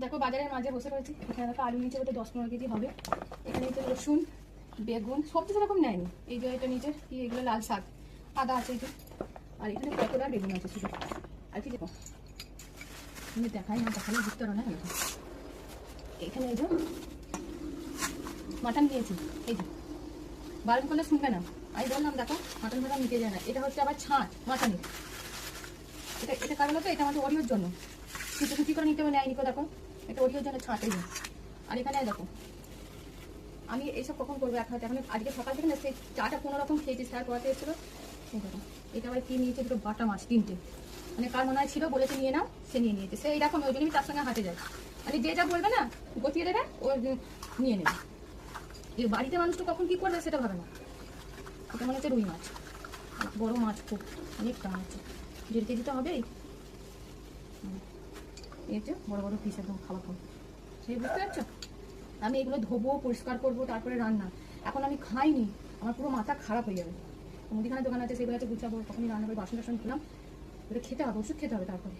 দেখো বাজারের মাঝে বসে রয়েছি। এখানে দেখো আলু নিচে ওটা 10-15 কেজি হবে। এখানে তো রসুন, বেগুন, সবজি সেরকম নেয়নি। এই যে এটা নিচে কি, এগুলো লাল শাক, আদা আছে এই যে, আর এখানে কতটা বেগুন আছে শুধু। আর কি দেখো তুমি দেখাই না, দেখালে বুঝতে পারো না। এখানে এই যে মাটন নিয়েছি, এই যে বারণ করলে শুনবে না। আমি বললাম দেখো মাটন ভাড়া নিতে যায় না। এটা হচ্ছে আবার ছাঁচ মাটনের। এটা কারণ হতো, এটা আমাদের ওরিওর জন্য কিছু কুচি করে নিতে হবে, নেয়নি কো দেখো, এটা ওরিওর জন্য ছাঁচ। এই আর এখানে দেখো আমি এইসব কখন করবো, এখন আজকে সকাল থেকে না সেই চাটা কোনো রকম খেয়েছি, স্যার পড়াতে এসেছিলো। এই দেখো এটা আবার কি নিয়েছে, দুটো বাটা মাছ, 3টে। মানে কার মনে হয় ছিল, বলেছে নিয়ে নাও, সে নিয়ে নিয়েছে। সে এইরকম, ওই জন্যই তার সঙ্গে হাঁটে যায়। মানে যে যা বলবে না গতিয়ে দেবে, ও নিয়ে নেবে। যে বাড়িতে মানুষ তো কখন কী করবে সেটা ভাবে না। এটা মনে হচ্ছে রুই মাছ, বড় মাছ, খুব অনেকটা আছে, 1.5 কেজি তো হবেই। এই হচ্ছে বড় বড় পিস, একদম খাওয়া খাবো, সে বুঝতে পারছো। আমি এগুলো ধোবো, পরিষ্কার করবো, তারপরে রান্না। এখন আমি খাইনি, আমার পুরো মাথা খারাপ হয়ে যাবে। মুদিখানার দোকান আছে, সেগুলো আছে গুছাবো, তখনই রান্না করে বাসন টাসন ধুলাম, ওটা খেতে হবে, ওষুধ খেতে হবে তারপরে।